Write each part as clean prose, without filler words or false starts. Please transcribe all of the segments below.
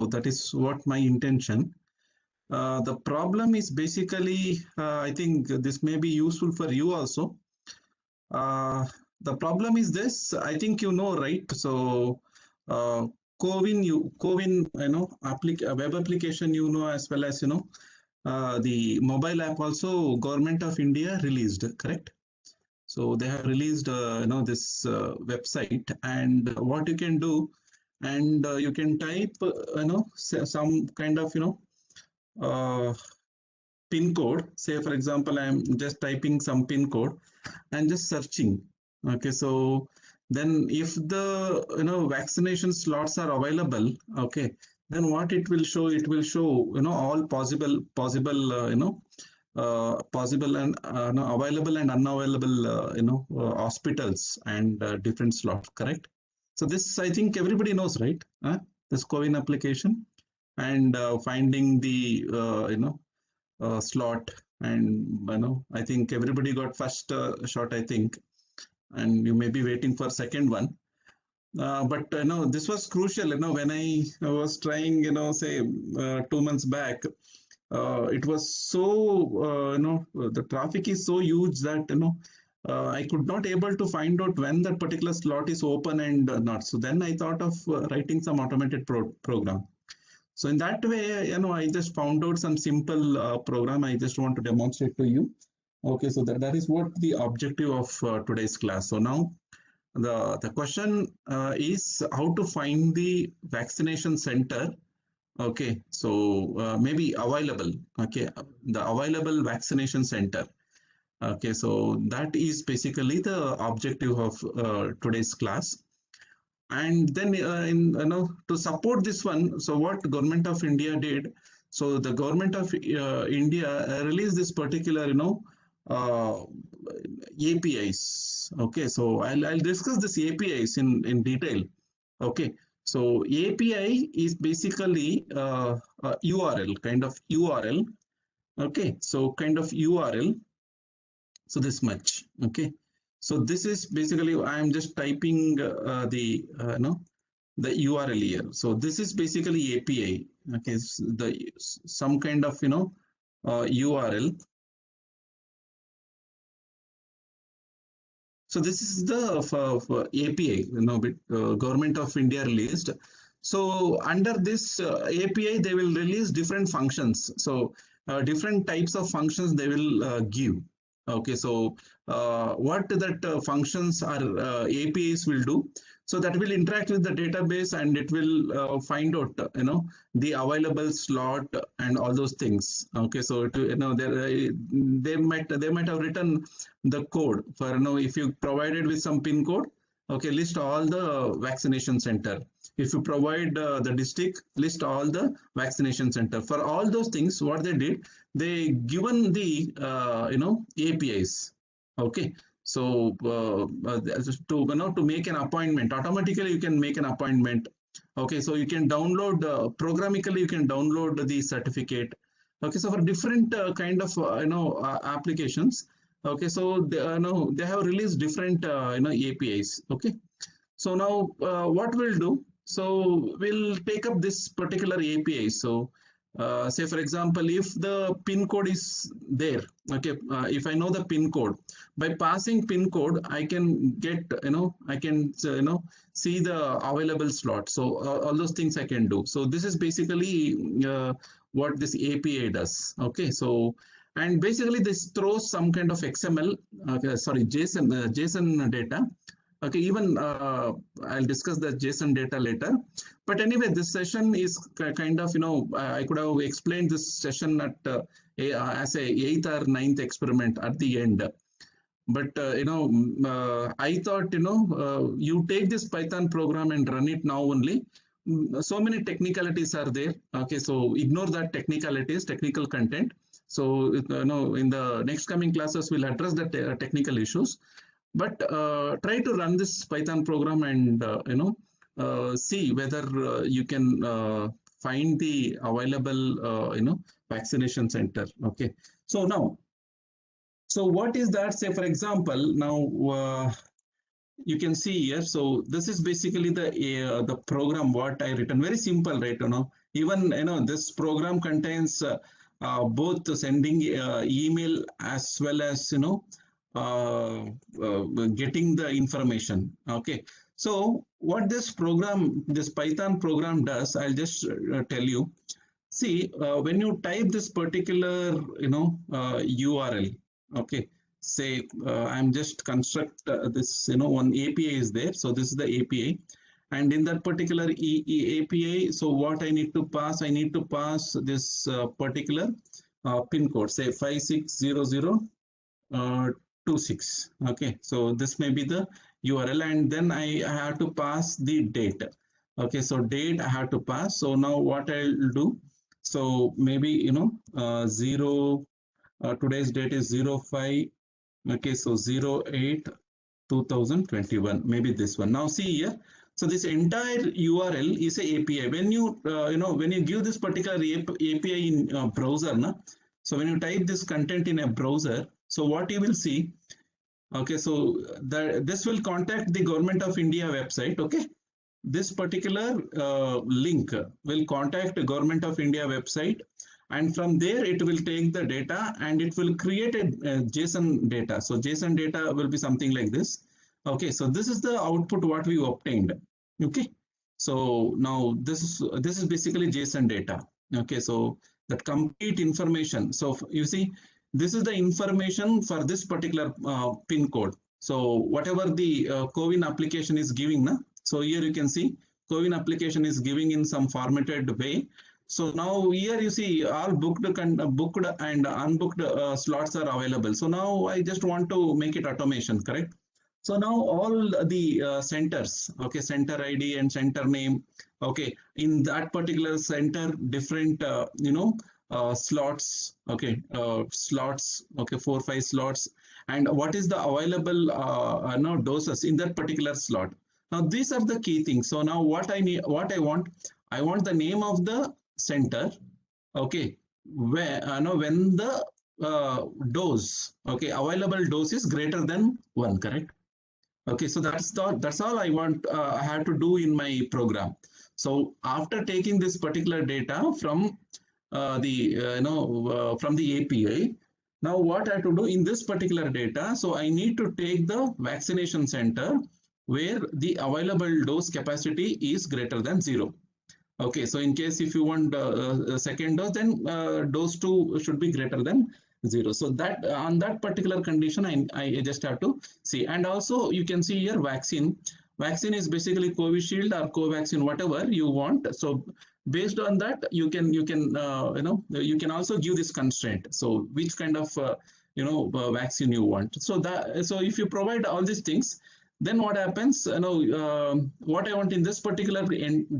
that is what my intention. The problem is basically, I think this may be useful for you also. The problem is this, I think you know, right? So, Cowin, web application, as well as, the mobile app also Government of India released, correct? So they have released, this website, and what you can do, and you can type, some kind of, uh, pin code. Say, for example, I'm just typing some pin code and just searching. Okay, so then if the vaccination slots are available, okay, then what it will show? It will show all possible possible and available and unavailable hospitals and different slots. Correct. So this I think everybody knows, right? This Cowin application and finding the slot, and I think everybody got first shot, I think, and you may be waiting for second one. But this was crucial. When I was trying, say 2 months back, it was so the traffic is so huge that I could not able to find out when that particular slot is open and not. So then I thought of writing some automated program. So in that way, I just found out some simple program. I just want to demonstrate to you. Okay, so that is what the objective of today's class. So now the question is how to find the vaccination center. Okay, so maybe available. Okay, the available vaccination center. Okay, so that is basically the objective of today's class. And then to support this one, so what Government of India did, so the Government of India released this particular uh, APIs. Okay, so I'll discuss this APIs in detail. Okay, so API is basically a URL, kind of URL. Okay, so kind of URL. So this much. Okay, so this is basically I am just typing the URL here. So this is basically API. Okay, so some kind of URL. So this is the API, Government of India released. So under this API, they will release different functions. So different types of functions they will give. Okay, so what that functions are APIs will do. So that will interact with the database, and it will find out the available slot and all those things. Okay, so they might have written the code for if you provided with some pin code. Okay, list all the vaccination center. If you provide the district, list all the vaccination center. For all those things, what they did, they given the APIs. Okay, so to make an appointment, automatically you can make an appointment. Okay, so you can download programmatically, you can download the certificate. Okay, so for different kind of applications. Okay, so they have released different APIs. Okay, so now what we'll do? So we'll take up this particular API. So say for example, if the pin code is there, okay, if I know the pin code, by passing pin code, I can get I can see the available slot. So all those things I can do. So this is basically what this API does. Okay, so and basically this throws some kind of XML, JSON data. Okay, even I'll discuss the JSON data later. But anyway, this session is kind of, I could have explained this session at as a 8th or 9th experiment at the end. But, I thought, you take this Python program and run it now only. So many technicalities are there. Okay, so ignore that technical content. So, in the next coming classes, we'll address the technical issues. But try to run this Python program and, see whether you can find the available, vaccination center. Okay, so now, so what is that? Say, for example, now you can see here. So this is basically the program what I written. Very simple, right? Even this program contains both sending email as well as uh, getting the information. Okay, so what this Python program does, I'll just tell you. See, when you type this particular, URL, okay, say I'm just construct this, one API is there. So this is the API, and in that particular API, so what I need to pass, I need to pass this particular pin code, say 560026. Okay, so this may be the URL, and then I have to pass the date. Okay, so date I have to pass. So now what I'll do, so maybe zero, today's date is 05. Okay, so 08 2021, maybe this one. Now see here, so this entire URL is a API. When you when you give this particular API in browser, so when you type this content in a browser, so what you will see, okay, so this will contact the Government of India website. Okay, this particular link will contact the Government of India website, and from there it will take the data and it will create a JSON data. So JSON data will be something like this. Okay, so this is the output what we obtained. Okay, so now this is basically JSON data. Okay, so that complete information. So you see, this is the information for this particular pin code. So whatever the CoWIN application is giving, so here you can see CoWIN application is giving in some formatted way. So now here you see all booked and unbooked slots are available. So now I just want to make it automation, correct? So now all the centers, okay, center ID and center name, okay, in that particular center, different, slots, okay, okay, 4-5 slots, and what is the available, doses in that particular slot. Now these are the key things. So now what I want the name of the center, okay, where when the dose, okay, available dose is greater than 1, correct? Okay, so that's all I want. I have to do in my program. So after taking this particular data from from the API, now what I have to do in this particular data? So I need to take the vaccination center where the available dose capacity is greater than 0. Okay, so in case if you want a second dose, then dose 2 should be greater than 0. So that on that particular condition, I just have to see. And also you can see here vaccine. Vaccine is basically Covishield or Covaxin, whatever you want. So based on that, you can you can also give this constraint. So which kind of vaccine you want. So if you provide all these things, then what happens? What I want in this particular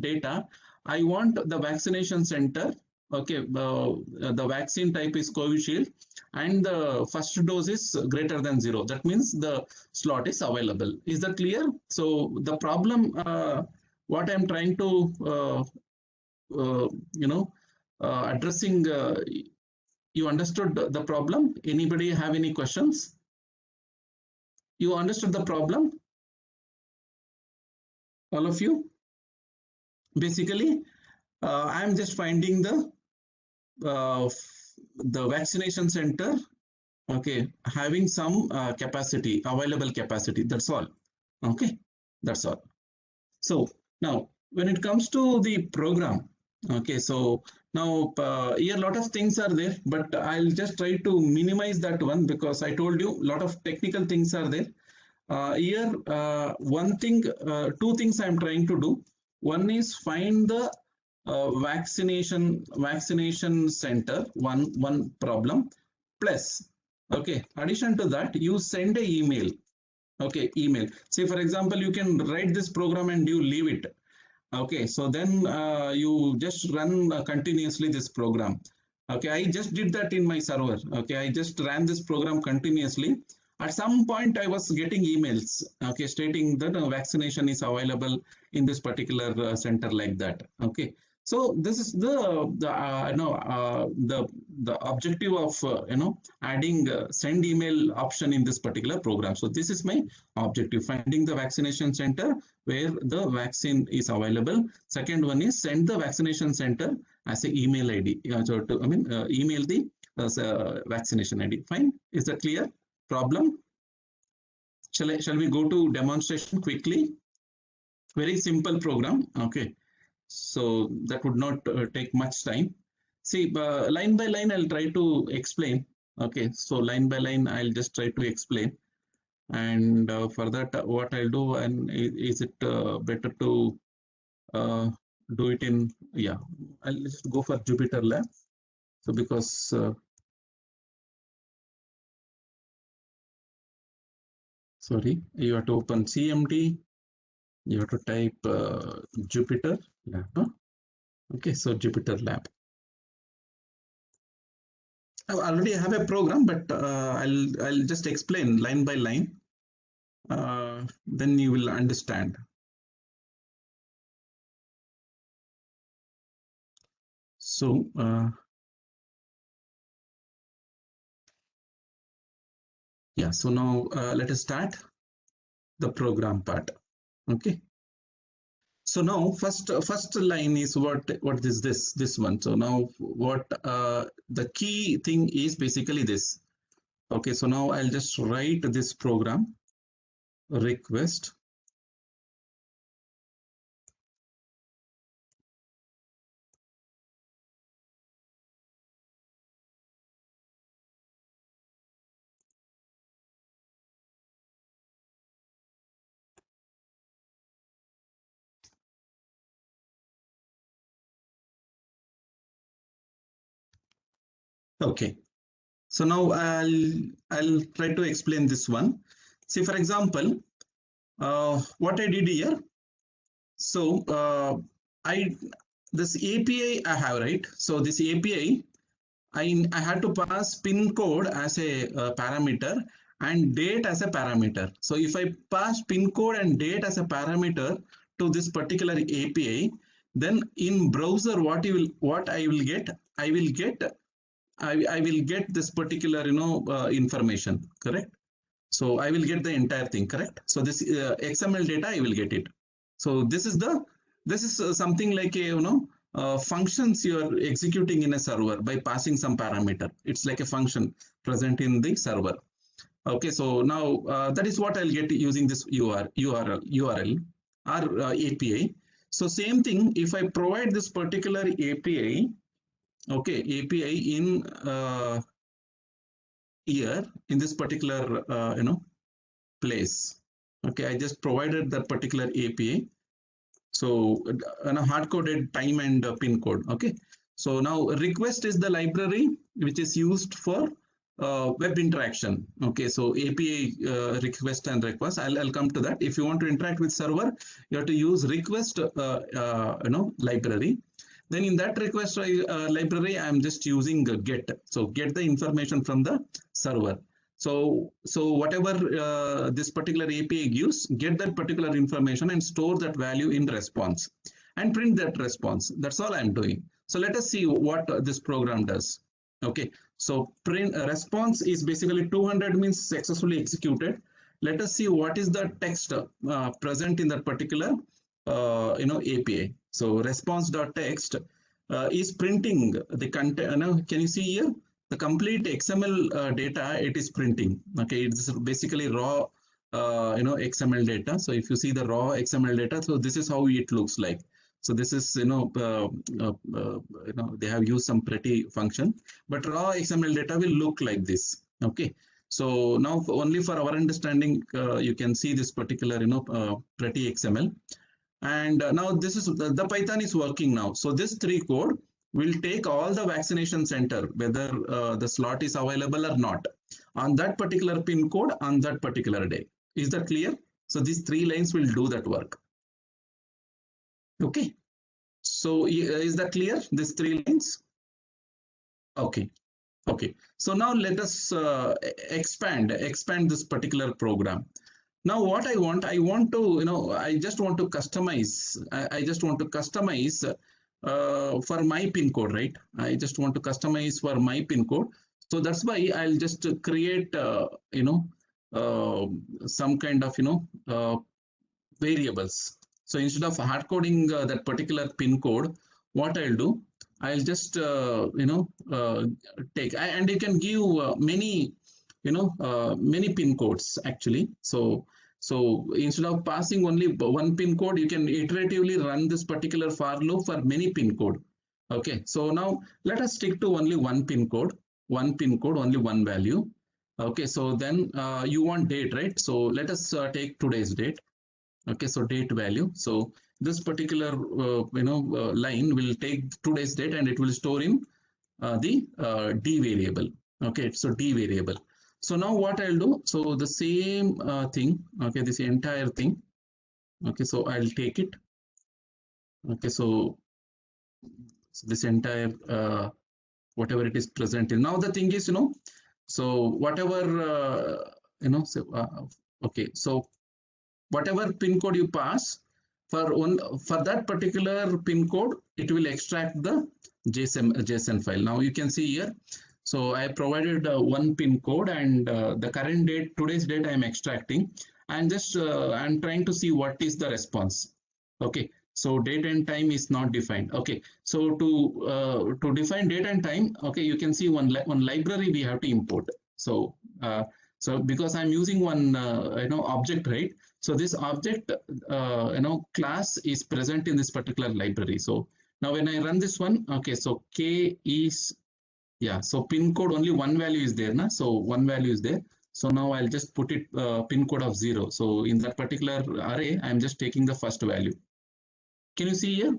data, I want the vaccination center. Okay, the vaccine type is Covishield, and the first dose is greater than 0. That means the slot is available. Is that clear? So the problem, what I'm trying to, addressing, you understood the problem? Anybody have any questions? You understood the problem? All of you? Basically, I'm just finding the vaccination center, okay, having some capacity, available capacity. That's all. Okay, that's all. So now when it comes to the program, okay, so now here a lot of things are there, but I'll just try to minimize that one because I told you a lot of technical things are there. Here two things I'm trying to do. One is find the vaccination center, one problem, plus, okay, addition to that, you send a email. Okay, email. Say for example, you can write this program and you leave it. Okay, so then you just run continuously this program. Okay, I just did that in my server. Okay, I just ran this program continuously. At some point, I was getting emails, okay, stating that vaccination is available in this particular center like that. Okay, So this is the objective of adding send email option in this particular program. So this is my objective: finding the vaccination center where the vaccine is available. Second one is send the vaccination center as a email ID. Email the vaccination ID. Fine. Is that clear? Problem? Shall we go to demonstration quickly? Very simple program. Okay. So that would not take much time. See, line by line, I'll try to explain. Okay, so line by line, I'll just try to explain. And for that, what I'll do, and is it better to do it in, yeah, I'll just go for Jupyter Lab. So because, sorry, you have to open CMD, you have to type Jupyter Lab. Huh? Okay, so Jupyter Lab. I already have a program, but I'll just explain line by line. Then you will understand. So yeah, so now let us start the program part. Okay. So now first line is what is this one. So now what the key thing is basically this. Okay, so now I'll just write this program request. Okay. So now I'll try to explain this one. See, for example, what I did here. So this API I have, right? So this API I had to pass pin code as a parameter and date as a parameter. So if I pass pin code and date as a parameter to this particular API, then in browser what I will get, I will get this particular information, correct? So I will get the entire thing, correct? So this XML data I will get it. So this is something like a functions you are executing in a server by passing some parameter. It's like a function present in the server. Okay, so now that is what I'll get using this URL or API. So same thing, if I provide this particular API, okay, API in here in this particular place. Okay, I just provided that particular API. So hard coded time and pin code. Okay, so now request is the library which is used for web interaction. Okay, so API request and request. I'll come to that. If you want to interact with server, you have to use request library. Then in that request library, I'm just using get. So get the information from the server. So whatever this particular API gives, get that particular information and store that value in response and print that response. That's all I'm doing. So let us see what this program does. Okay, so print response is basically 200 means successfully executed. Let us see what is the text present in that particular API. So response.text is printing the content. Can you see here? The complete XML data it is printing. Okay, it's basically raw XML data. So if you see the raw XML data, so this is how it looks like. So this is they have used some pretty function, but raw XML data will look like this. Okay, so now only for our understanding, you can see this particular pretty XML. And now this is the Python is working now. So this 3 code will take all the vaccination center, whether the slot is available or not, on that particular pin code on that particular day. Is that clear? So these 3 lines will do that work. Okay. So is that clear? These 3 lines? Okay. Okay. So now let us expand this particular program. Now what I want to, I just want to customize. I just want to customize for my pin code, right? I just want to customize for my pin code. So that's why I'll just create, some kind of, variables. So instead of hard coding that particular pin code, what I'll do, I'll just, take, and you can give many, many pin codes actually. So instead of passing only one pin code, you can iteratively run this particular for loop for many pin code. Okay, so now let us stick to only one pin code, only one value. Okay, so then you want date, right? So let us take today's date. Okay, so date value. So this particular line will take today's date and it will store in the d variable. Okay, so d variable. So now what I'll do, so the same thing, okay, this entire thing. Okay, so I'll take it. Okay, so this entire whatever it is present in. Now the thing is, so whatever okay, so whatever pin code you pass for that particular pin code, it will extract the JSON file. Now you can see here. So I provided one pin code, and the current date, today's date, I am extracting, and just I'm trying to see what is the response. Okay, so date and time is not defined. Okay, so to define date and time, okay, you can see one library we have to import. So because I'm using one object, right? So this object class is present in this particular library. So now when I run this one, okay, so k is, yeah, so pin code only one value is there, na? So one value is there. So now I'll just put it pin code of 0. So in that particular array, I'm just taking the first value. Can you see here?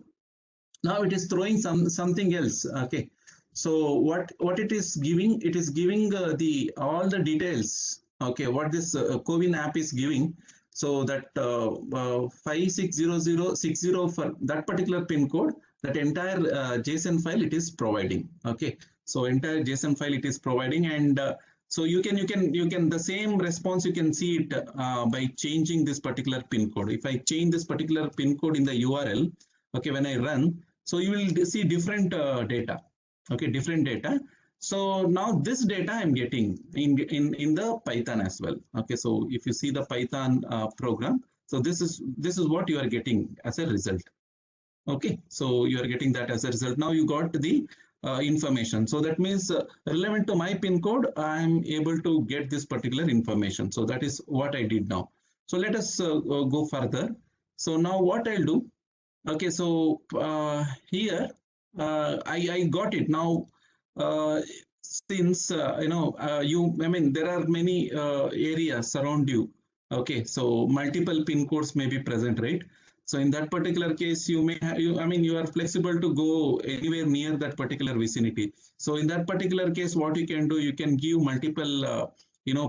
Now it is throwing something else. Okay. So what it is giving? It is giving the all the details. Okay, what this CoWIN app is giving. So that 560060 for that particular pin code, that entire JSON file it is providing. Okay, so entire JSON file it is providing, and so you can the same response you can see it by changing this particular pin code. If I change this particular pin code in the URL, okay, when I run, so you will see different data. Okay, different data. So now this data I'm getting in the Python as well. Okay, so if you see the Python program, so this is what you are getting as a result. Okay, so you are getting that as a result. Now you got the information. So that means relevant to my pin code, I'm able to get this particular information. So that is what I did now. So let us go further. So now what I'll do. Okay, so here I got it now. Since I mean there are many areas around you. Okay, so multiple pin codes may be present, right? So in that particular case, you may have, you are flexible to go anywhere near that particular vicinity. So in that particular case, what you can do, you can give multiple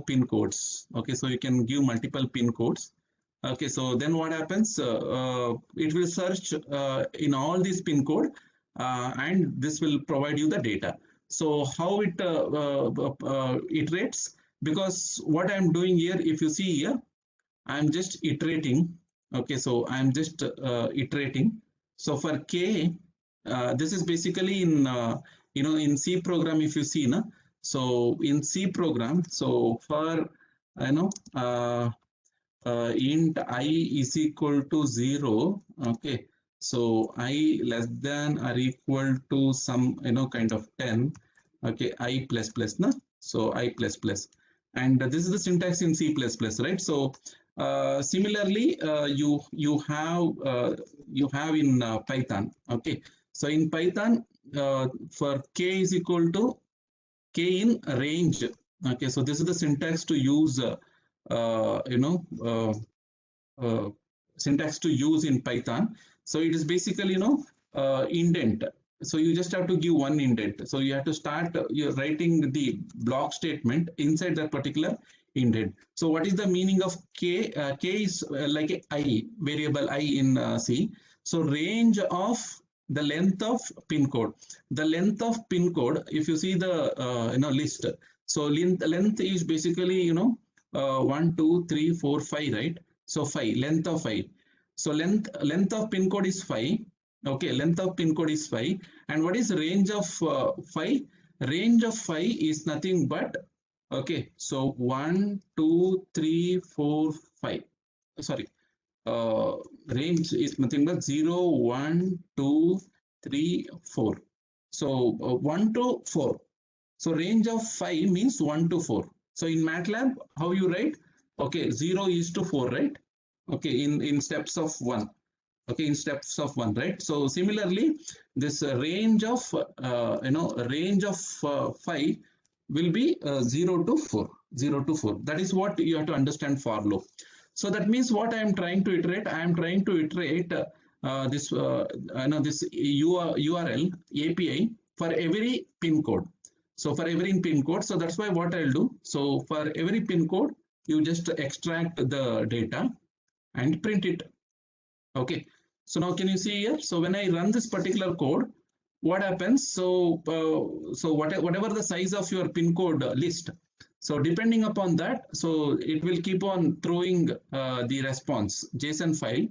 pin codes. Okay, so you can give multiple pin codes. Okay, so then what happens? It will search in all these pin code, and this will provide you the data. So how it iterates? Because what I'm doing here, if you see here, I'm just iterating. Okay, so I'm just iterating. So for k, this is basically in in C program. If you see, na, so in C program, so for int I is equal to 0. Okay, so I less than or equal to some kind of 10. Okay, I plus plus, na, so I plus plus, and this is the syntax in C plus plus, right? So similarly you have in Python. Okay, so in Python for k is equal to k in range. Okay, so this is the syntax to use uh, you know uh, syntax to use in Python. So it is basically indent. So you just have to give one indent. So you have to start you're writing the block statement inside that particular indent. So what is the meaning of k? K is like a I variable I in C. So range of the length of pin code. The length of pin code. If you see the list. So length is basically 1, 2, 3, 4, 5, right? So 5, length of 5. So length of pin code is 5. Okay, length of pin code is 5. And what is range of 5? Range of 5 is nothing but, okay, so 1, 2, 3, 4, 5. Sorry, range is nothing but 0, 1, 2, 3, 4. So 1 to 4. So range of 5 means 1 to 4. So in MATLAB, how you write? Okay, 0 is to 4, right? Okay, in steps of 1. Okay, in steps of 1, right? So similarly, this range of, range of 5 will be 0 to 4. 0 to 4. That is what you have to understand for loop. So that means what I am trying to iterate, I am trying to iterate this URL API for every pin code. So for every pin code, so that's why what I'll do. So for every pin code, you just extract the data and print it. Okay. So now can you see here? So when I run this particular code, what happens? So whatever the size of your pin code list. So depending upon that, so it will keep on throwing the response JSON file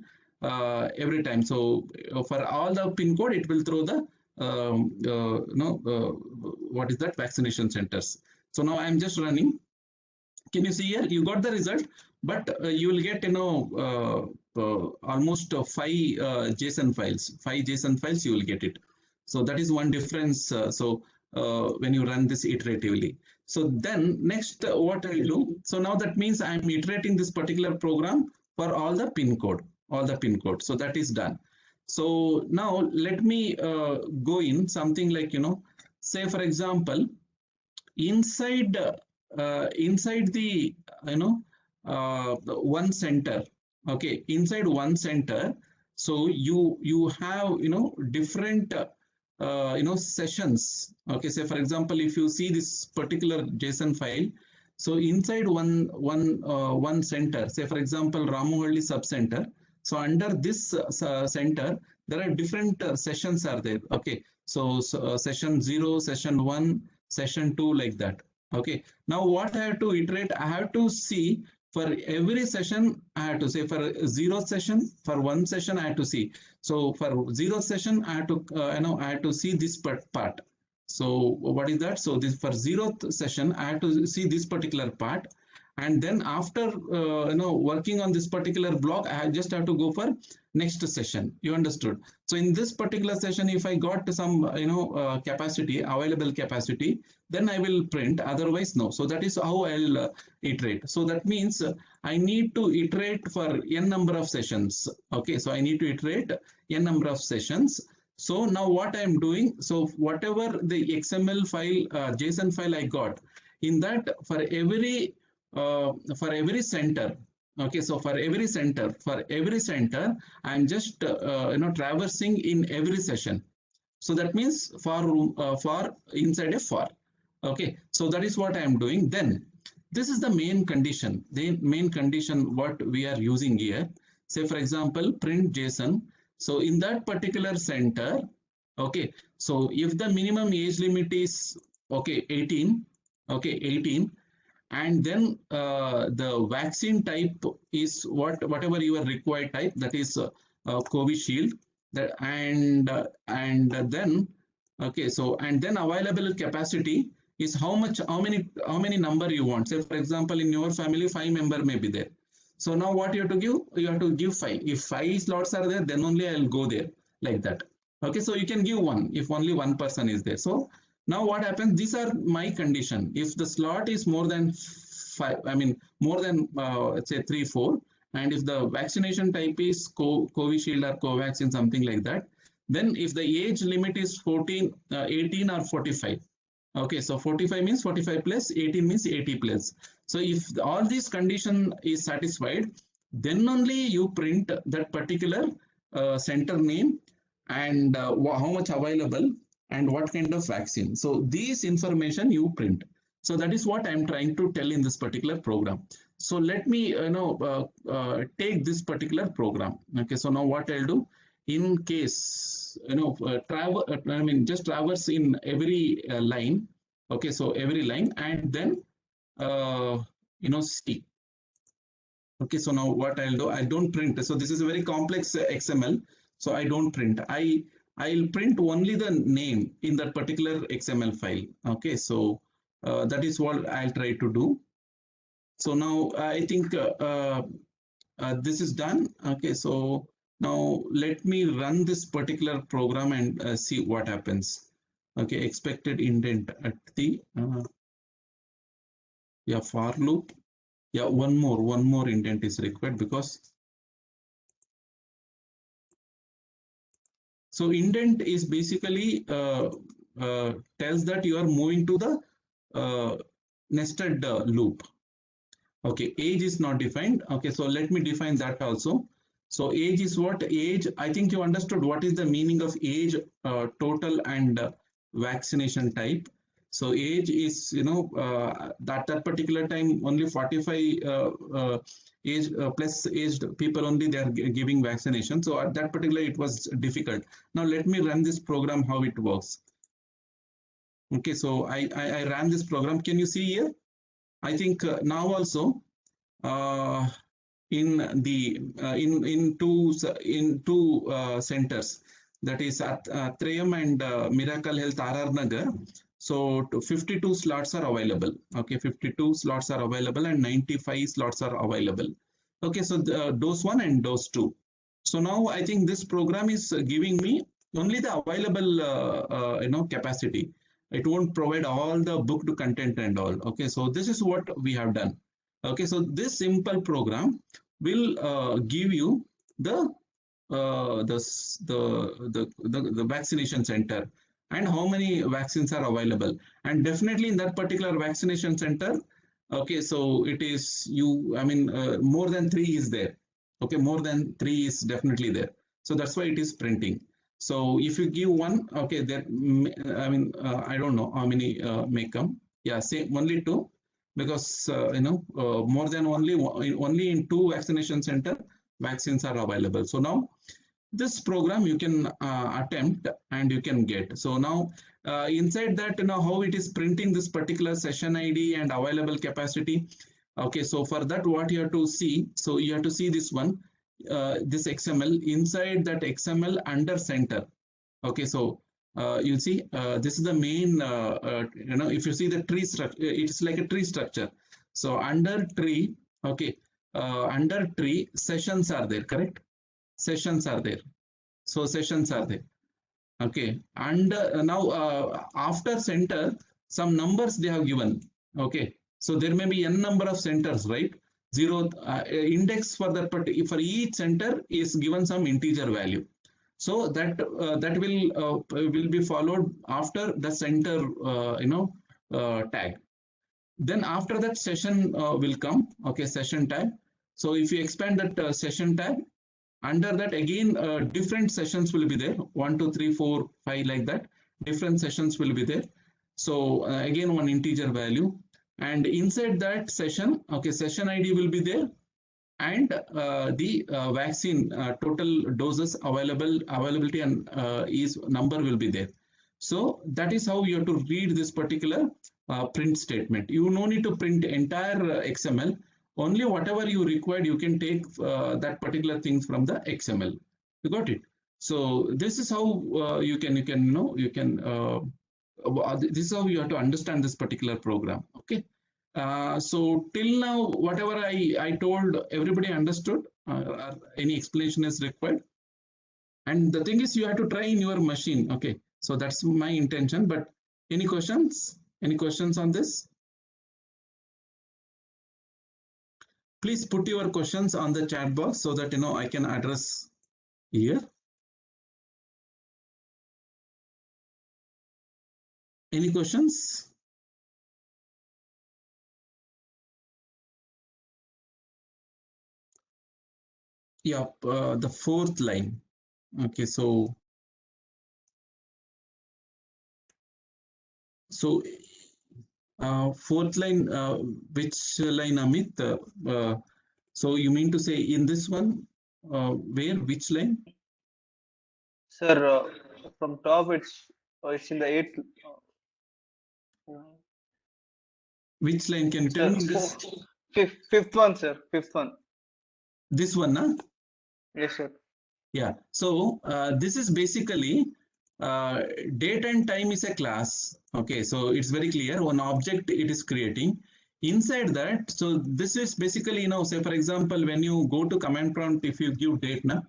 every time. So for all the pin code, it will throw the what is that, vaccination centers. So now I'm just running. Can you see here? You got the result, but you will get almost 5 JSON files. 5 JSON files you will get it. So that is one difference. When you run this iteratively. So then next what I'll do. So now that means I'm iterating this particular program for all the pin code. So that is done. So now let me go in something like, say for example, inside inside the one center. Okay, inside one center, so you have different sessions. Okay, say for example, if you see this particular JSON file, so inside one center, say for example Ramohalli subcenter, so under this center there are different sessions are there. Okay, so session 0, session 1, session 2, like that. Okay, now what I have to iterate, I have to see for every session, I have to say for 0 session, for 1 session I have to see. So for 0 session I have to I have to see this part. So what is that? So this for 0th session I have to see this particular part, and then after working on this particular block, I just have to go for next session. You understood? So in this particular session, if I got some capacity, available capacity, then I will print, otherwise no. So that is how I'll iterate. So that means I need to iterate for n number of sessions. Okay, so I need to iterate n number of sessions. So now what I'm doing, so whatever the XML file, JSON file I got, in that for every center. Okay, so for every center, I'm just traversing in every session. So that means for inside a for. Okay, so that is what I am doing. Then this is the main condition. The main condition what we are using here. Say for example, print JSON. So in that particular center, okay, so if the minimum age limit is 18, okay, 18, and then the vaccine type is whatever your required type, that is Covishield. That and then okay, so and then available capacity is how many number you want. Say for example, in your family 5 member may be there. So now what you have to give? You have to give 5. If 5 slots are there, then only I'll go there, like that. Okay, so you can give 1 if only one person is there. So now what happens? These are my condition. If the slot is more than 5, I mean more than let's say 3, 4, and if the vaccination type is Covishield or Covaxin, something like that, then if the age limit is 18 or 45. Okay, so 45 means 45 plus, 18 means 80 plus. So if all these condition is satisfied, then only you print that particular center name and how much available and what kind of vaccine. So these information you print. So that is what I'm trying to tell in this particular program. So let me take this particular program. Okay, so now what I'll do, in case just traverse in every line. Okay, so every line, and then see. Okay, so now what I'll do, I don't print. So this is a very complex XML. So I don't print. I'll print only the name in that particular XML file. Okay, so that is what I'll try to do. So now I think this is done. Okay, so now let me run this particular program and see what happens. Okay, expected indent at the yeah, for loop. Yeah, one more indent is required, because so indent is basically tells that you are moving to the nested loop. Okay, age is not defined. Okay, so let me define that also. So age is what? Age, I think you understood what is the meaning of age, total, and vaccination type. So age is, that particular time only 45 age plus aged people only they are giving vaccination. So at that particular it was difficult. Now let me run this program how it works. Okay, so I ran this program. Can you see here? I think now also uh, in the in two centers, that is at Trayam and Miracle Health RR Nagar. So 52 slots are available. Okay, 52 slots are available and 95 slots are available. Okay, so dose 1 and dose 2. So now I think this program is giving me only the available capacity. It won't provide all the booked content and all. Okay, so this is what we have done. Okay, so this simple program will give you the the vaccination center and how many vaccines are available, and definitely in that particular vaccination center. Okay, so it is you. I mean, more than 3 is there. Okay, more than 3 is definitely there. So that's why it is printing. So if you give one, okay, there. I mean, I don't know how many may come. Yeah, say only 2, because more than only in 2 vaccination center vaccines are available. So now this program you can attempt and you can get. So now inside that, how it is printing this particular session ID and available capacity. Okay, so for that what you have to see, so you have to see this one, this XML. Inside that XML under center. Okay, so you see this is the main, if you see the tree structure, it's like a tree structure. So under tree, okay, under tree sessions are there, correct? Sessions are there. So sessions are there. Okay, and now after center, some numbers they have given. Okay, so there may be n number of centers, right? Zero index for that, but for each center is given some integer value. So that will be followed after the center tag. Then after that session will come. Okay, session tag. So if you expand that session tag, under that again different sessions will be there, 1 2 3 4 5 like that. Different sessions will be there. So again one integer value, and inside that session, okay, session ID will be there, and the vaccine total doses availability and is number will be there. So that is how you have to read this particular print statement. You no need to print entire XML. Only whatever you required, you can take that particular things from the XML. You got it? So this is how this is how you have to understand this particular program. Okay. So till now, whatever I told, everybody understood. Any explanation is required. And the thing is, you have to try in your machine. Okay. So that's my intention. But any questions? Any questions on this? Please put your questions on the chat box so that I can address here. Any questions? Yeah, the 4th line. Okay, so fourth line, which line, Amit? So you mean to say in this one, where, which line? Sir, from top it's in the 8th. Which line? Can you tell me this? Fifth one, sir. Fifth one. This one, huh? Yes, sir. Yeah. So this is basically date and time is a class. Okay. So it's very clear. One object it is creating. Inside that, so this is basically, say for example, when you go to command prompt, if you give date now,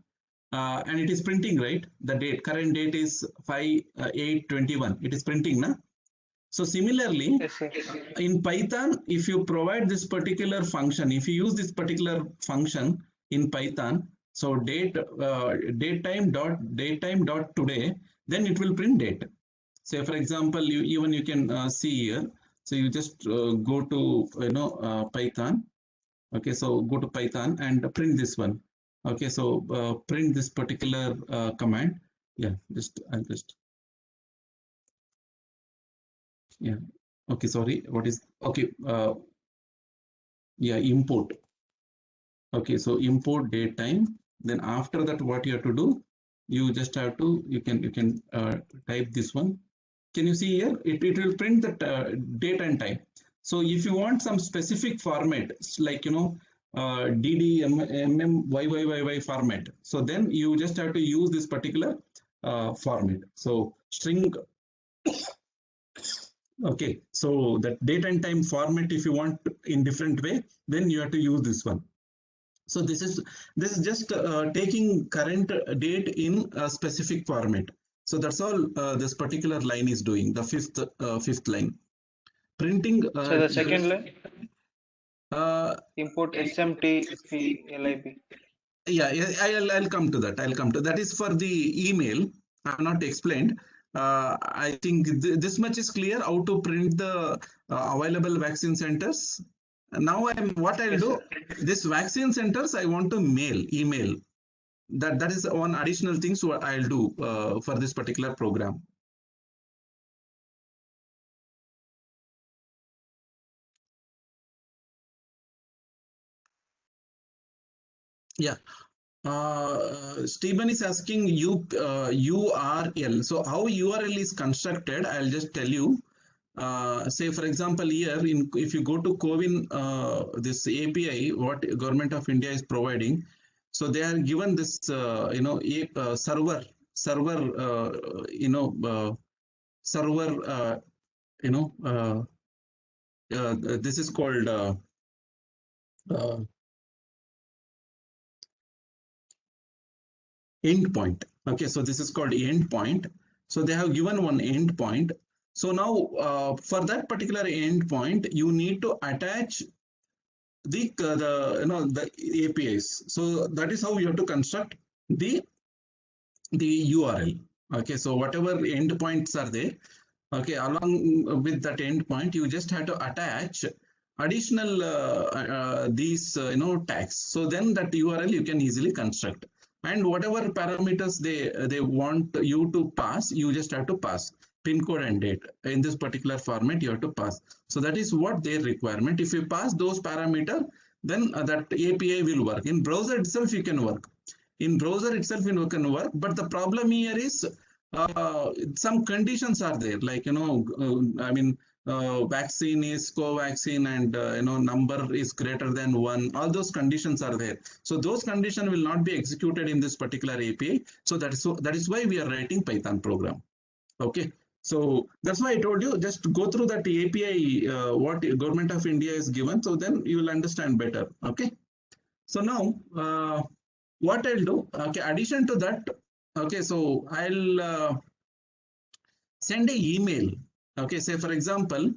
and it is printing, right? The date, current date is 5/8/21. It is printing now. So similarly, Yes, yes. in Python, if you provide this particular function, if you use this particular function in Python, so datetime dot today, then it will print date. Say for example, you can see here. So you just go to Python. Okay, so go to Python and print this one. Okay, so print this particular command. Yeah, I'll just yeah. Okay, sorry. What is okay? Yeah, import. Okay, so import date time. Then after that, what you have to do, you just have to you can type this one. Can you see here? It will print the date and time. So if you want some specific format, like DD, YYYY format, so then you just have to use this particular format. So string. Okay, so that date and time format, if you want in different way, then you have to use this one. So this is just taking current date in a specific format. So that's all this particular line is doing. The fifth line, printing. So the second line, Uh, import SMTP lib. yeah, I'll come to that. I'll come to that. Is for the email. I'm not explained. I think this much is clear how to print the available vaccine centers. Now what I'll Yes, do. sir. This vaccine centers I want to email. That is one additional things what I'll do for this particular program. Yeah. Stephen is asking you URL. So how URL is constructed, I'll just tell you. Say for example here, if you go to CoWIN, this API, what Government of India is providing, so they are given this server server you know this is called uh, endpoint. Okay, so this is called endpoint. So they have given one endpoint. So now for that particular endpoint, you need to attach the APIs. So that is how you have to construct the URL. Okay, so whatever endpoints are there, okay, along with that endpoint, you just have to attach additional these tags. So then that URL you can easily construct, and whatever parameters they want you to pass, you just have to pass pin code and date in this particular format. You have to pass. So that is what their requirement. If you pass those parameter, then that API will work. In browser itself, you can work. In browser itself, you can work, but the problem here is some conditions are there, like vaccine is co-vaccine, and number is greater than 1. All those conditions are there. So those conditions will not be executed in this particular API. So that is why we are writing Python program. Okay. So that's why I told you, just go through that API, what Government of India is given. So then you will understand better. Okay. So now, what I'll do, okay, addition to that, okay, so I'll send an email. Okay, say for example,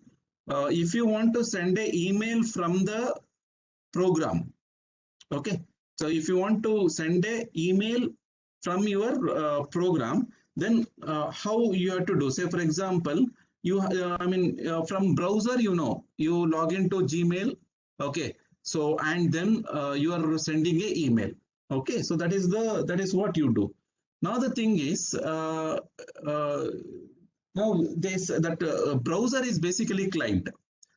if you want to send an email from the program, okay, so if you want to send an email from your program, then how you have to do? Say for example, from browser, you log into Gmail, okay, so and then you are sending an email. Okay, so that is what you do. Now the thing is, now this that browser is basically client.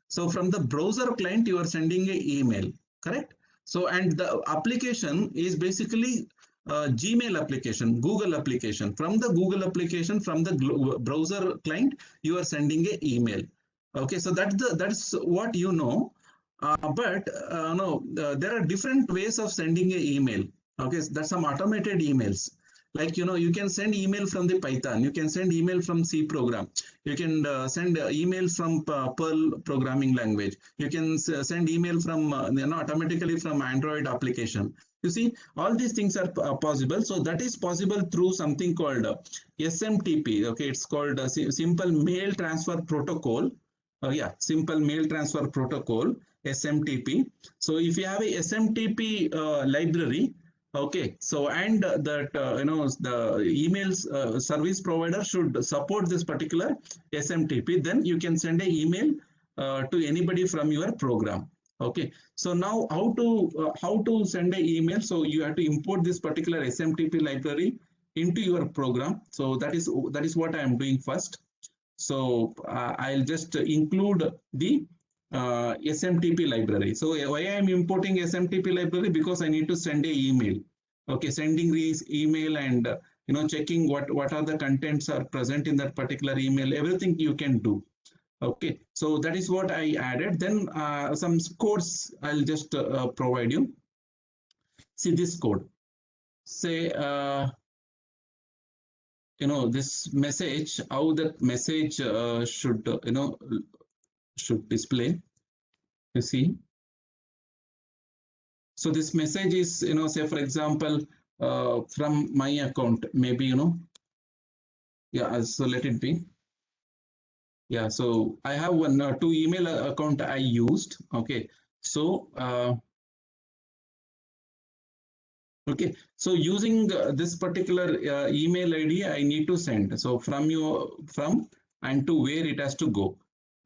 So from the browser client, you are sending an email, correct? So and the application is basically Gmail application, Google application. From the Google application, from the browser client, you are sending an email. Okay, so that's what you know. But no, there are different ways of sending an email. Okay, that's some automated emails. Like, you can send email from the Python, you can send email from C program, you can send email from Perl programming language, you can send email from automatically from Android application. You see, all these things are possible. So that is possible through something called SMTP. Okay, it's called Simple Mail Transfer Protocol. Yeah, Simple Mail Transfer Protocol, SMTP. So if you have a SMTP library, okay, so and that the emails service provider should support this particular SMTP, then you can send an email to anybody from your program. Okay, so now how to send an email? So you have to import this particular SMTP library into your program. So that is what I am doing first. So I'll just include the SMTP library. So why I am importing SMTP library? Because I need to send a email. Okay, sending this email and checking what are the contents are present in that particular email. Everything you can do. Okay, so that is what I added. Then some codes I'll just provide you. See this code. Say this message, how that message should display. You see, so this message is say for example from my account, maybe yeah, so let it be. Yeah, so I have one two email account I used. Okay, so okay, so using this particular email ID, I need to send. So from and to where it has to go.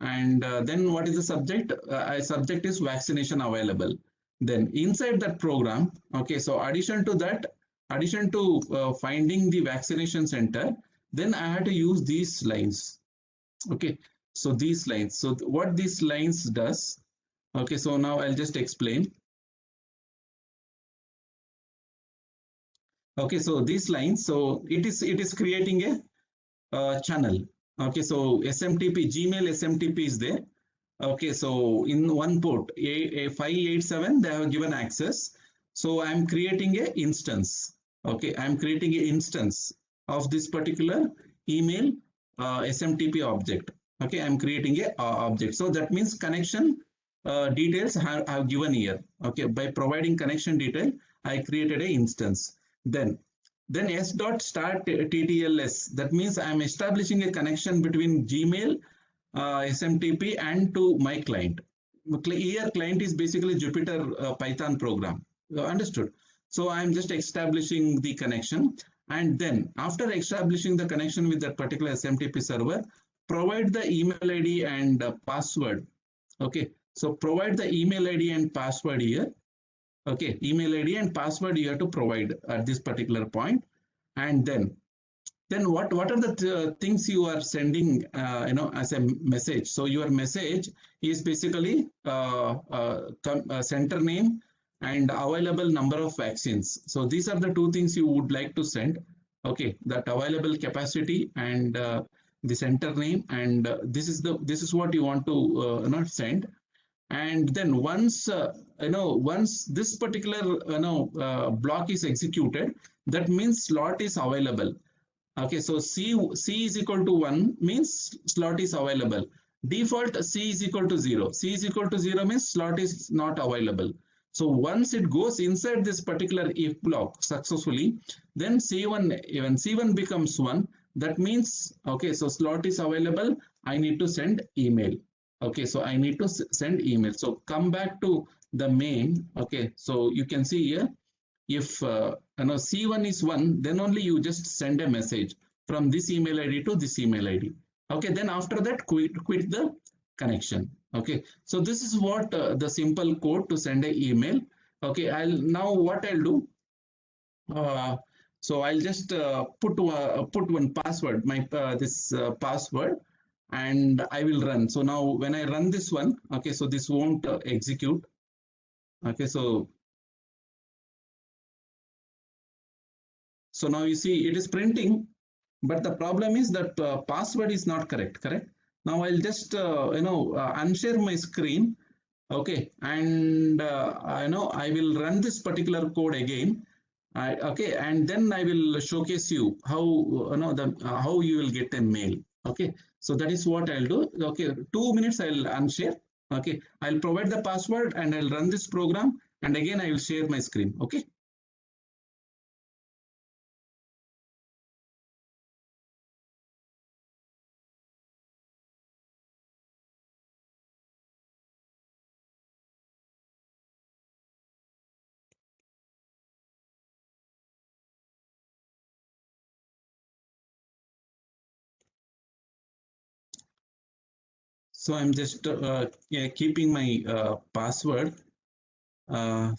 And then what is the subject? Subject is vaccination available. Then inside that program, okay, so addition to finding the vaccination center, then I had to use these lines. Okay, so these lines. So what these lines does, okay, so now I'll just explain. Okay, so these lines, so it is creating a channel. Okay, so SMTP, Gmail SMTP is there. Okay, so in one port, a 587, they have given access. So I'm creating a instance. Okay, I'm creating an instance of this particular email SMTP object. Okay, I'm creating a object. So that means connection details have given here. Okay, by providing connection detail, I created an instance. Then s dot start TTLS. That means I'm establishing a connection between Gmail SMTP and to my client. Here client is basically Jupyter Python program. Understood? So I'm just establishing the connection, and then after establishing the connection with that particular SMTP server, provide the email ID and password. Okay, so provide the email ID and password here. Okay, email ID and password you have to provide at this particular point, and then what are the things you are sending as a message? So your message is basically center name and available number of vaccines. So these are the two things you would like to send. Okay, that available capacity and the center name, and this is what you want to send. And then once this particular block is executed, that means slot is available. Okay, so C is equal to 1 means slot is available. Default C is equal to 0. C is equal to 0 means slot is not available. So once it goes inside this particular if block successfully, then C1, even C1 becomes 1. That means, okay, so slot is available. I need to send email. Okay, so I need to send email. So come back to the main. Okay, so you can see here, if C1 is 1, then only you just send a message from this email ID to this email ID. Okay, then after that, quit the connection. Okay, so this is what the simple code to send an email. Okay, what I'll do. So I'll just put one password, my this password, and I will run. So now when I run this one, okay, so this won't execute. Okay, so now you see it is printing, but the problem is that password is not correct. Now I'll just unshare my screen. Okay, and I will run this particular code again. Okay, and then I will showcase you how how you will get a mail. Okay, so that is what I'll do. Okay, 2 minutes I'll unshare. Okay, I'll provide the password and I'll run this program, and again I will share my screen. Okay. So I'm just yeah, keeping my password. Uh,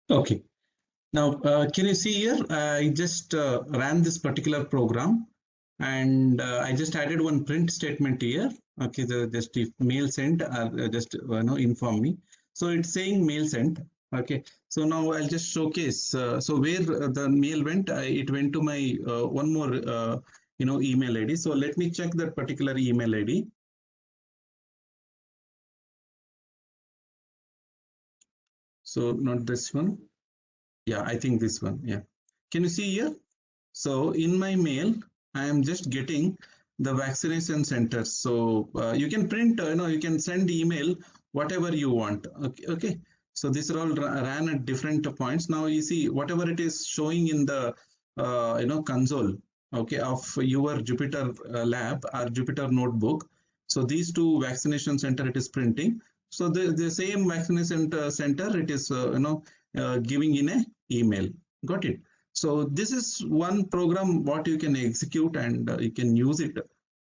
okay. Now, can you see here? I just ran this particular program, and I just added one print statement here. Okay, just if mail sent, just inform me. So it's saying mail sent. Okay, so now I'll just showcase. So where the mail went, it went to my one more email ID. So let me check that particular email ID. So not this one. Yeah, I think this one. Yeah. Can you see here? So in my mail, I am just getting the vaccination centers. So you can print, you can send email whatever you want. Okay, okay. So these are all ran at different points. Now you see whatever it is showing in the console, okay, of your Jupyter lab or Jupyter notebook. So these two vaccination center it is printing. So the same vaccination center it is giving in a email. Got it? So this is one program what you can execute and you can use it.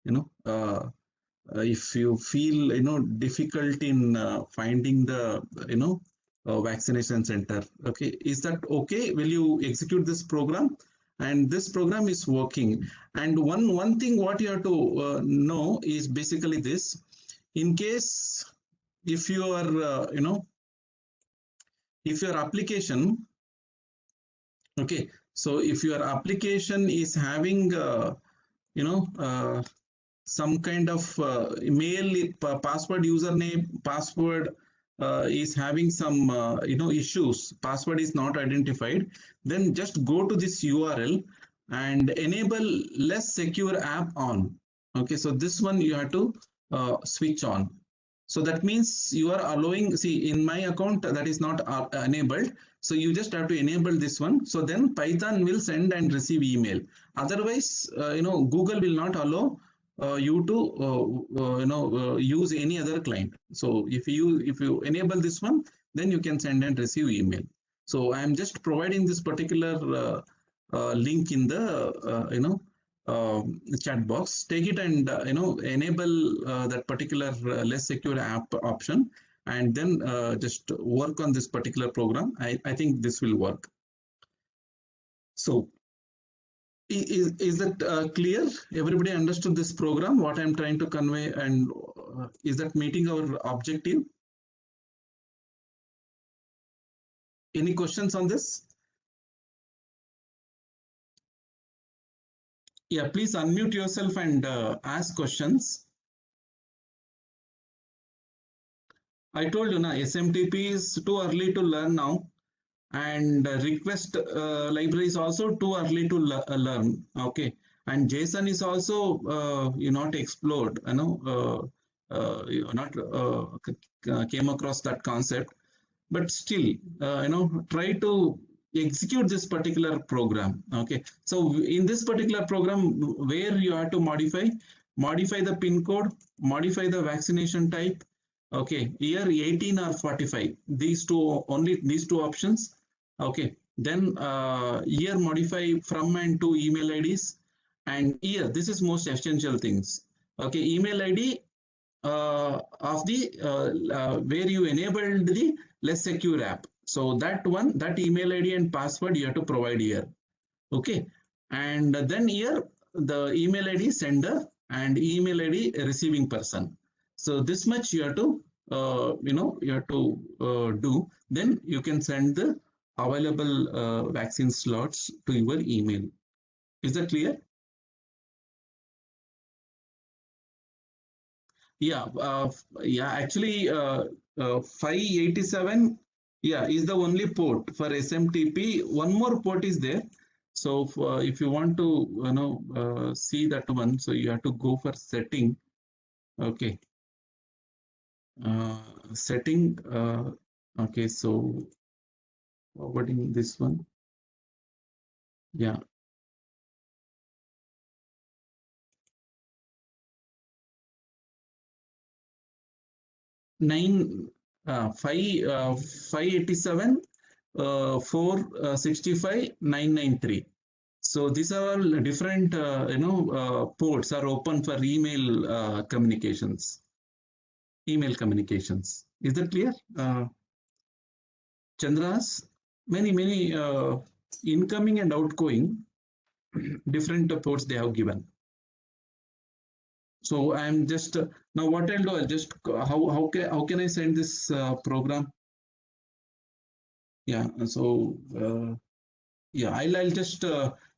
You know, if you feel difficult in finding the vaccination center. Okay, is that okay? Will you execute this program? And this program is working. And one thing what you have to know is basically this. In case if you are if your application, okay, so if your application is having you know uh, some kind of email password username password is having some issues, password is not identified, then just go to this URL and enable less secure app on. Okay, so this one you have to switch on. So that means you are allowing, see in my account that is not enabled. So you just have to enable this one. So then Python will send and receive email. Otherwise, Google will not allow you to use any other client. So if you enable this one, then you can send and receive email. So I am just providing this particular link in the chat box. Take it and enable that particular less secure app option, and then just work on this particular program. I think this will work. So is that clear? Everybody understood this program, what I'm trying to convey, and is that meeting our objective? Any questions on this? Yeah, please unmute yourself and ask questions. I told you now, SMTP is too early to learn now, and request library is also too early to learn. Okay, and JSON is also you not explored. You not came across that concept, but still, try to execute this particular program. Okay, so in this particular program, where you have to modify the pin code, modify the vaccination type. Okay, here 18 or 45, these two, only these two options. Okay, then here modify from and to email IDs, and here this is most essential things. Okay, email ID of the where you enabled the less secure app. So that one, that email ID and password you have to provide here. Okay, and then here the email ID sender and email ID receiving person. So this much you have to do. Then you can send the available vaccine slots to your email. Is that clear? Yeah, actually, 587, yeah, is the only port for SMTP. One more port is there. So if you want to, see that one, so you have to go for setting. Okay, setting. Okay, so forwarding this one. Yeah. Nine, 587, 465, 993. So these are all different, ports are open for email communications. Email communications. Is that clear? Chandras, many incoming and outgoing different ports they have given. So I'm just now what I'll do. I'll just how can I send this program? Yeah. So yeah, I'll just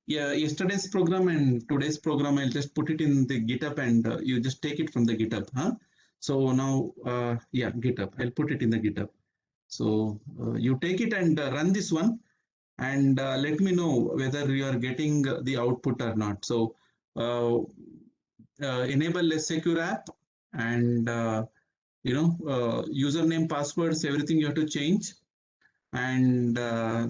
yeah, yesterday's program and today's program, I'll just put it in the GitHub, and you just take it from the GitHub, huh? So now yeah, GitHub, I'll put it in the GitHub. So you take it and run this one, and let me know whether you are getting the output or not. So enable less secure app, and username, passwords, everything you have to change. And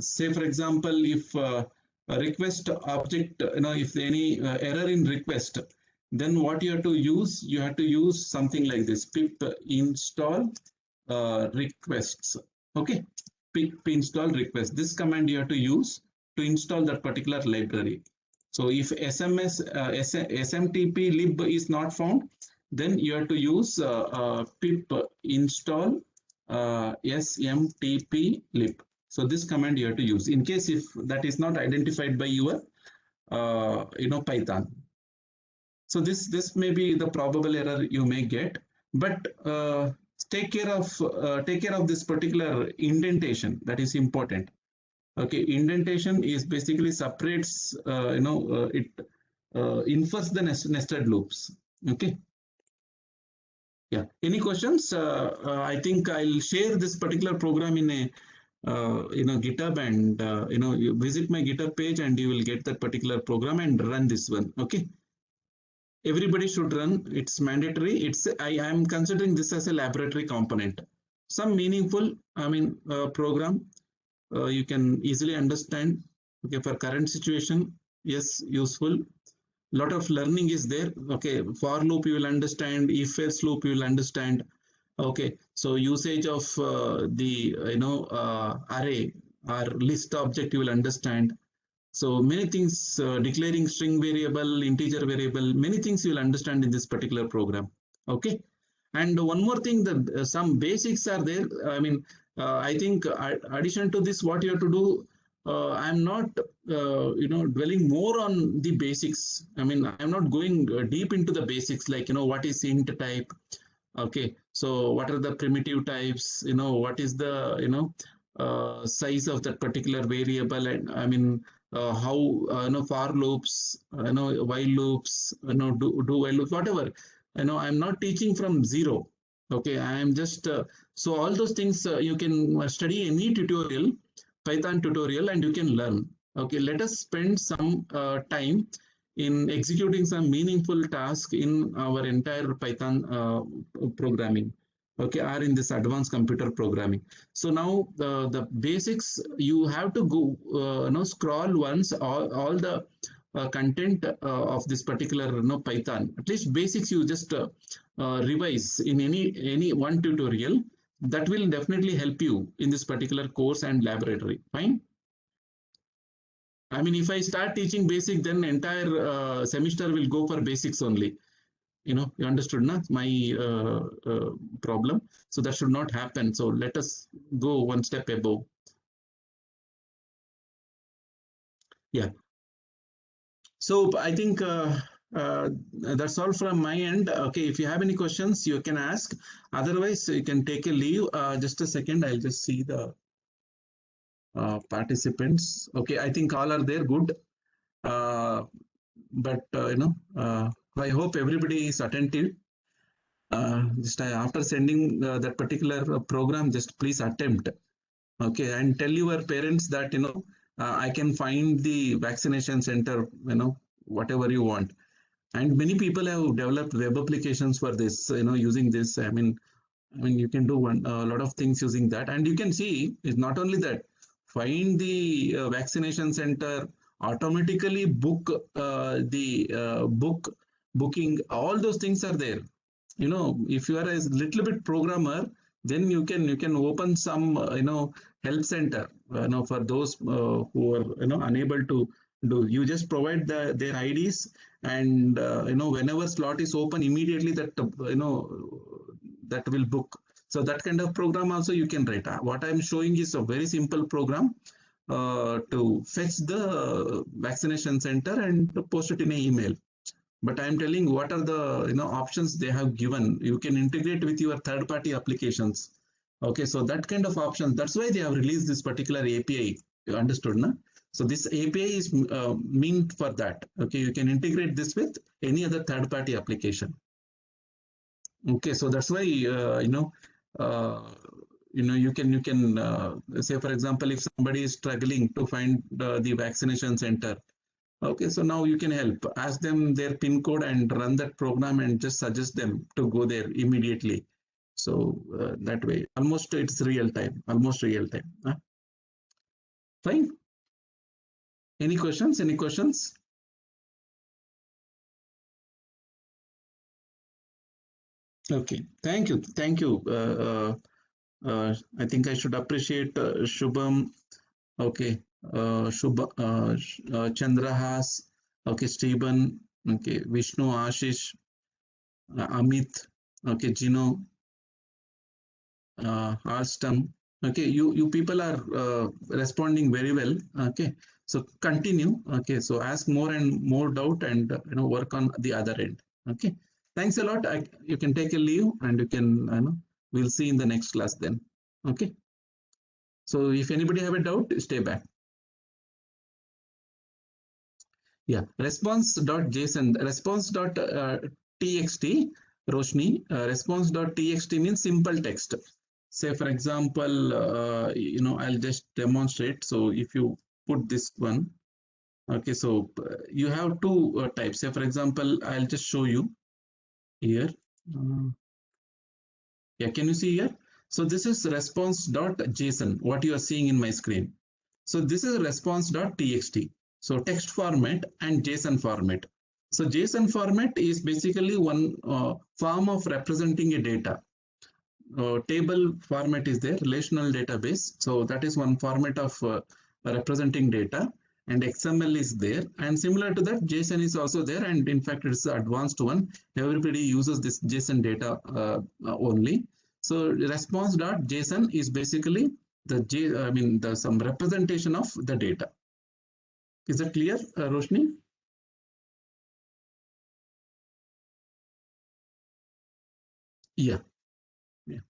say for example, if a request object, if any error in request, then what you have to use, something like this: pip install requests. Okay, pip install request. This command you have to use to install that particular library. So if SMTP lib is not found, then you have to use pip install SMTP lib. So this command you have to use in case if that is not identified by your Python. So this may be the probable error you may get, but take care of this particular indentation. That is important. Okay, indentation is basically separates it infers the nested loops. Okay. Yeah. Any questions? I think I'll share this particular program in a GitHub, and you visit my GitHub page, and you will get that particular program and run this one. Okay. everybody should run. It's mandatory. I am considering this as a laboratory component. Some meaningful, program you can easily understand. Okay, for current situation, yes, useful. Lot of learning is there. Okay, for loop you will understand. If else loop you will understand. Okay, so usage of the array or list object you will understand. So many things, declaring string variable, integer variable, many things you will understand in this particular program. Okay. And one more thing, that some basics are there. I think addition to this, what you have to do, I'm not, dwelling more on the basics. I'm not going deep into the basics, like, what is int type? Okay, so what are the primitive types? What is the, size of that particular variable? And how, for loops, while loops, do while loops, whatever. I'm not teaching from zero. Okay, I am just, so all those things you can study any tutorial, Python tutorial, and you can learn. Okay, let us spend some time in executing some meaningful task in our entire Python programming, okay, or in this advanced computer programming. So now the basics, you have to go, scroll once all the content of this particular, Python. At least basics you just revise in any one tutorial. That will definitely help you in this particular course and laboratory. Fine. If I start teaching basic, then entire semester will go for basics only. You understood, na? My problem. So that should not happen. So let us go one step above. Yeah. So I think that's all from my end. Okay, if you have any questions, you can ask. Otherwise, you can take a leave. Just a second, I'll just see the participants. Okay, I think all are there. Good. But I hope everybody is attentive. Just after sending that particular program, just please attempt. Okay, and tell your parents that I can find the vaccination center. Whatever you want. And many people have developed web applications for this. Using this. You can do a lot of things using that, and you can see it's not only that. Find the vaccination center, automatically book the booking. All those things are there. If you are a little bit programmer, then you can open some help center. For those who are unable to do. You just provide their IDs, and whenever slot is open, immediately that that will book. So that kind of program also you can write. What I'm showing is a very simple program to fetch the vaccination center and to post it in an email. But I'm telling what are the options they have given. You can integrate with your third-party applications. Okay, so that kind of options. That's why they have released this particular API. You understood, na? So this API is meant for that. Okay, you can integrate this with any other third-party application. Okay, so that's why you can say, for example, if somebody is struggling to find the vaccination center. Okay, so now you can help. Ask them their PIN code and run that program and just suggest them to go there immediately. So that way, almost it's real time. Almost real time. Huh? Fine. Any questions? Any questions? Okay. Thank you. Thank you. I think I should appreciate Shubham. Okay. Chandrahas. Okay. Stephen. Okay. Vishnu, Ashish, Amit. Okay. Gino. Alstom. Okay. You people are responding very well. Okay. So continue. Okay. So ask more and more doubt and work on the other end. Okay. Thanks a lot. You can take a leave and you can we'll see in the next class then. Okay. So if anybody have a doubt, stay back. Yeah, response.json, response.txt, Roshni, response.txt means simple text. Say, for example, I'll just demonstrate. So if you put this one, Okay, so you have two types. Say, for example, I'll just show you here. Uh, yeah, can you see here? So this is response.json, what you are seeing in my screen. So this is response.txt. So text format and JSON format. So JSON format is basically one form of representing a data. Table format is there, relational database. So that is one format of representing data, and XML is there. And similar to that, JSON is also there. And in fact, it's the advanced one. Everybody uses this JSON data only. So response.json is basically the some representation of the data. Is that clear, Roshni? Yeah. Yeah.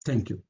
Thank you.